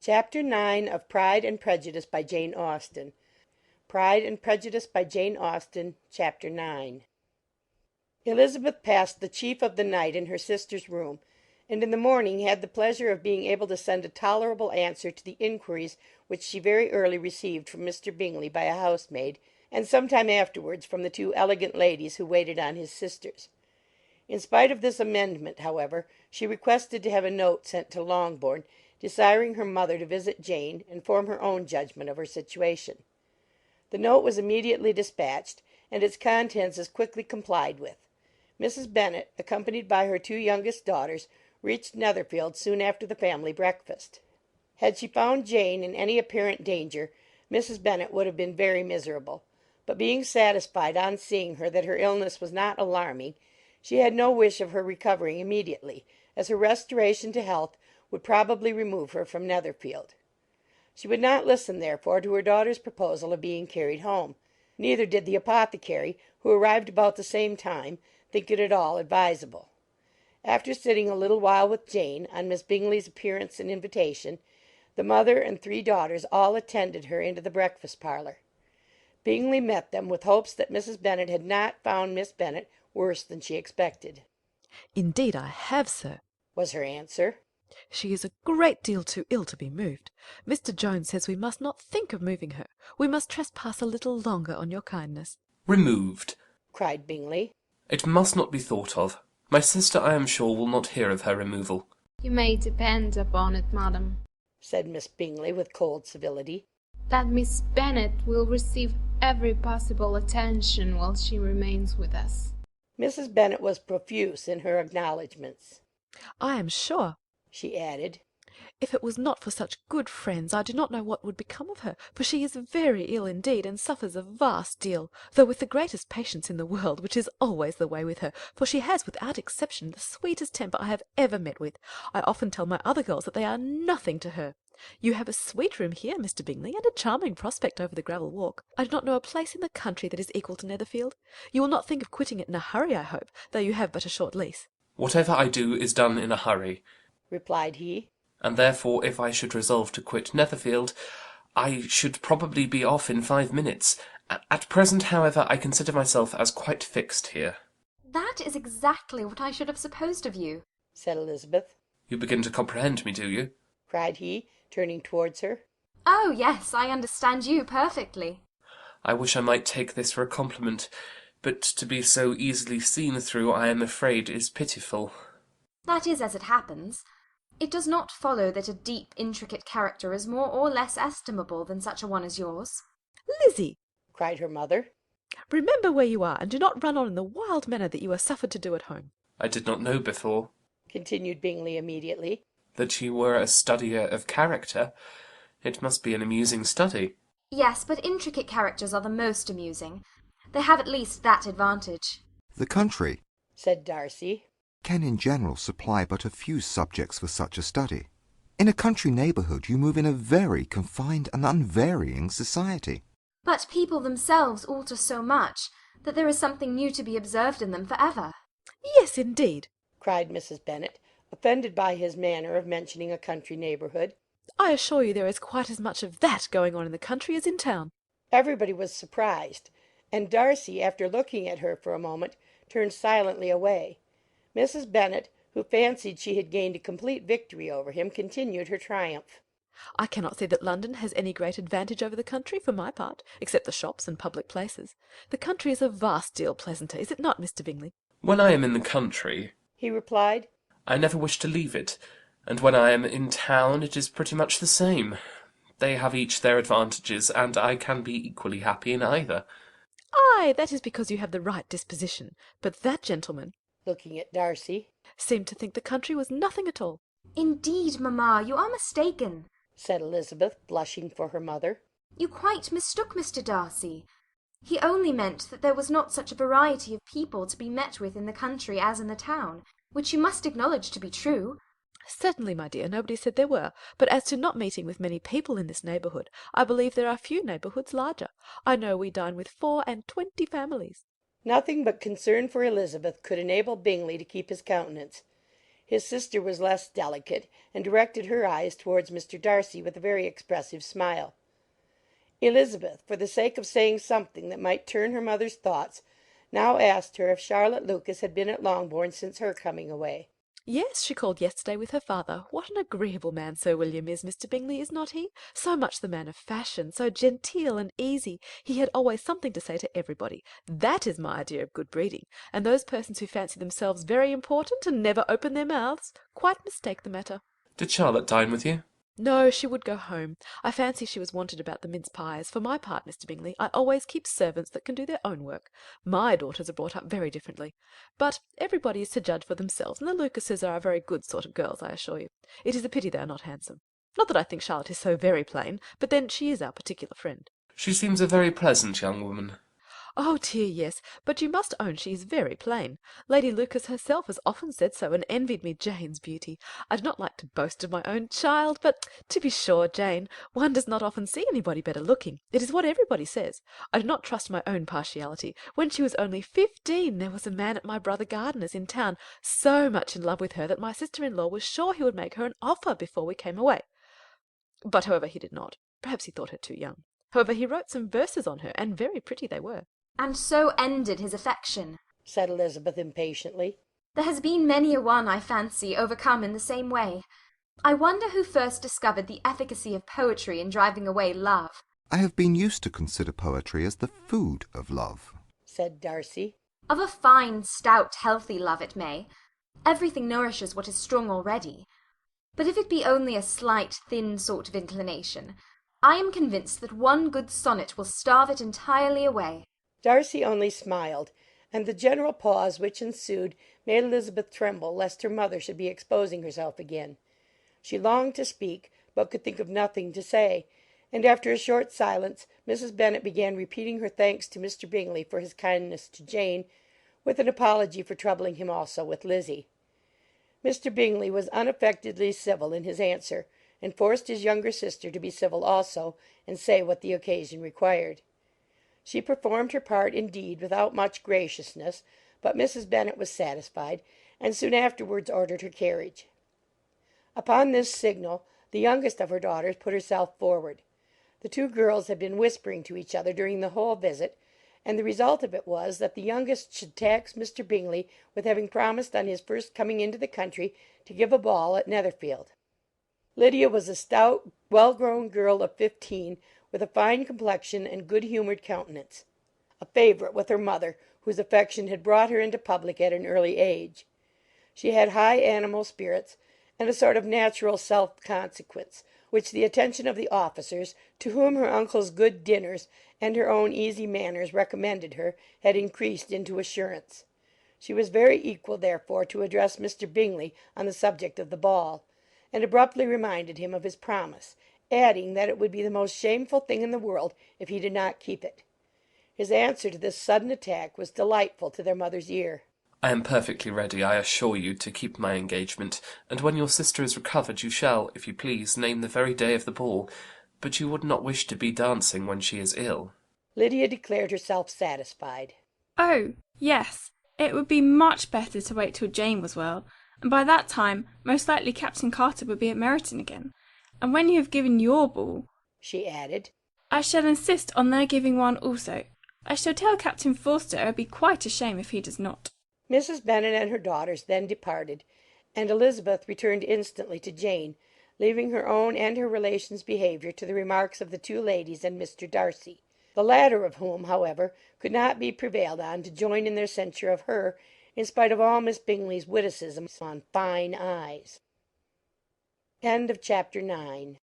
Chapter 9 of Pride and Prejudice by Jane Austen. Pride and Prejudice by Jane Austen, Chapter 9. Elizabeth passed the chief of the night in her sister's room, and in the morning had the pleasure of being able to send a tolerable answer to the inquiries which she very early received from Mr. Bingley by a housemaid, and some time afterwards from the two elegant ladies who waited on his sisters. In spite of this amendment, however, she requested to have a note sent to Longbourn, desiring her mother to visit Jane and form her own judgment of her situation. The note was immediately dispatched, and its contents as quickly complied with. Mrs. Bennet, accompanied by her two youngest daughters, reached Netherfield soon after the family breakfast. Had she found Jane in any apparent danger, Mrs. Bennet would have been very miserable, but being satisfied on seeing her that her illness was not alarming, she had no wish of her recovering immediately, as her restoration to health would probably remove her from Netherfield. She would not listen, therefore, to her daughter's proposal of being carried home. Neither did the apothecary, who arrived about the same time, think it at all advisable. After sitting a little while with Jane, on Miss Bingley's appearance and invitation, the mother and three daughters all attended her into the breakfast parlour. Bingley met them with hopes that Mrs. Bennet had not found Miss Bennet worse than she expected. "Indeed I have, sir," was her answer. "She is a great deal too ill to be moved. Mr. Jones says we must not think of moving her. We must trespass a little longer on your kindness." "Removed!" cried Bingley. "It must not be thought of. My sister, I am sure, will not hear of her removal." "You may depend upon it, madam," said Miss Bingley with cold civility, "that Miss Bennet will receive every possible attention while she remains with us." Mrs. Bennet was profuse in her acknowledgments. "I am sure," she added, "if it was not for such good friends, I do not know what would become of her, for she is very ill indeed, and suffers a vast deal, though with the greatest patience in the world, which is always the way with her, for she has, without exception, the sweetest temper I have ever met with. I often tell my other girls that they are nothing to her. You have a sweet room here, Mr. Bingley, and a charming prospect over the gravel walk. I do not know a place in the country that is equal to Netherfield. You will not think of quitting it in a hurry, I hope, though you have but a short lease." "Whatever I do is done in a hurry," replied he, "and therefore if I should resolve to quit Netherfield, I should probably be off in 5 minutes. At present, however, I consider myself as quite fixed here." "That is exactly what I should have supposed of you," said Elizabeth. "You begin to comprehend me, do you?" cried he, turning towards her. "Oh, yes, I understand you perfectly." "I wish I might take this for a compliment, but to be so easily seen through, I am afraid, is pitiful." "That is as it happens. It does not follow that a deep, intricate character is more or less estimable than such a one as yours." "Lizzie," cried her mother, "remember where you are, and do not run on in the wild manner that you are suffered to do at home." "I did not know before," continued Bingley immediately, "that you were a studier of character. It must be an amusing study." "Yes, but intricate characters are the most amusing. They have at least that advantage." "The country," said Darcy, "can in general supply but a few subjects for such a study. In a country neighbourhood you move in a very confined and unvarying society." "But people themselves alter so much that there is something new to be observed in them for ever." "Yes, indeed," cried Mrs. Bennet, offended by his manner of mentioning a country neighbourhood. "I assure you there is quite as much of that going on in the country as in town." Everybody was surprised, and Darcy, after looking at her for a moment, turned silently away. Mrs. Bennet, who fancied she had gained a complete victory over him, continued her triumph. "I cannot see that London has any great advantage over the country, for my part, except the shops and public places. The country is a vast deal pleasanter, is it not, Mr. Bingley?" "When I am in the country," he replied, "I never wish to leave it, and when I am in town it is pretty much the same. They have each their advantages, and I can be equally happy in either." "Ay, that is because you have the right disposition, but that gentleman," looking at Darcy, "seemed to think the country was nothing at all." "Indeed, mamma, you are mistaken," said Elizabeth, blushing for her mother. "You quite mistook Mr. Darcy. He only meant that there was not such a variety of people to be met with in the country as in the town, which you must acknowledge to be true." "Certainly, my dear, nobody said there were. But as to not meeting with many people in this neighbourhood, I believe there are few neighbourhoods larger. I know we dine with 24 families." Nothing but concern for Elizabeth could enable Bingley to keep his countenance. His sister was less delicate, and directed her eyes towards Mr. Darcy with a very expressive smile. Elizabeth, for the sake of saying something that might turn her mother's thoughts, now asked her if Charlotte Lucas had been at Longbourn since her coming away. Yes, she called yesterday with her father. What an agreeable man Sir William is, Mr. Bingley, is not he? So much the man of fashion, so genteel and easy. He had always something to say to everybody. That is my idea of good breeding. And those persons who fancy themselves very important and never open their mouths quite mistake the matter. Did Charlotte dine with you? No, she would go home. I fancy she was wanted about the mince pies. For my part, Mr. Bingley, I always keep servants that can do their own work. My daughters are brought up very differently. But everybody is to judge for themselves, and the Lucases are a very good sort of girls, I assure you. It is a pity they are not handsome. Not that I think Charlotte is so very plain, but then she is our particular friend. She seems a very pleasant young woman. Oh dear, yes, but you must own she is very plain. Lady Lucas herself has often said so, and envied me Jane's beauty. I do not like to boast of my own child, but to be sure, Jane, one does not often see anybody better looking. It is what everybody says. I do not trust my own partiality. When she was only 15, there was a man at my brother Gardiner's in town so much in love with her that my sister-in-law was sure he would make her an offer before we came away. But, however, he did not. Perhaps he thought her too young. However, he wrote some verses on her, and very pretty they were. And so ended his affection, said Elizabeth impatiently. There has been many a one, I fancy, overcome in the same way. I wonder who first discovered the efficacy of poetry in driving away love. I have been used to consider poetry as the food of love, said Darcy. Of a fine, stout, healthy love it may. Everything nourishes what is strong already. But if it be only a slight, thin sort of inclination, I am convinced that one good sonnet will starve it entirely away. Darcy only smiled, and the general pause which ensued made Elizabeth tremble lest her mother should be exposing herself again. She longed to speak, but could think of nothing to say, and after a short silence Mrs. Bennet began repeating her thanks to Mr. Bingley for his kindness to Jane, with an apology for troubling him also with Lizzie. Mr. Bingley was unaffectedly civil in his answer, and forced his younger sister to be civil also, and say what the occasion required. She performed her part, indeed, without much graciousness, but Mrs. Bennet was satisfied, and soon afterwards ordered her carriage. Upon this signal, the youngest of her daughters put herself forward. The two girls had been whispering to each other during the whole visit, and the result of it was that the youngest should tax Mr. Bingley with having promised on his first coming into the country to give a ball at Netherfield. Lydia was a stout, well-grown girl of 15, with a fine complexion and good-humoured countenance, a favourite with her mother, whose affection had brought her into public at an early age. She had high animal spirits, and a sort of natural self-consequence, which the attention of the officers, to whom her uncle's good dinners and her own easy manners recommended her, had increased into assurance. She was very equal, therefore, to address Mr. Bingley on the subject of the ball, and abruptly reminded him of his promise, adding that it would be the most shameful thing in the world if he did not keep it. His answer to this sudden attack was delightful to their mother's ear. I am perfectly ready, I assure you, to keep my engagement, and when your sister is recovered you shall, if you please, name the very day of the ball, but you would not wish to be dancing when she is ill. Lydia declared herself satisfied. Oh, yes, it would be much better to wait till Jane was well, and by that time most likely Captain Carter would be at Meryton again. And when you have given your ball, she added, I shall insist on their giving one also. I shall tell Captain Forster it would be quite a shame if he does not. Mrs. Bennet and her daughters then departed, and Elizabeth returned instantly to Jane, leaving her own and her relations' behaviour to the remarks of the two ladies and Mr. Darcy, the latter of whom, however, could not be prevailed on to join in their censure of her, in spite of all Miss Bingley's witticisms on fine eyes. End of chapter 9.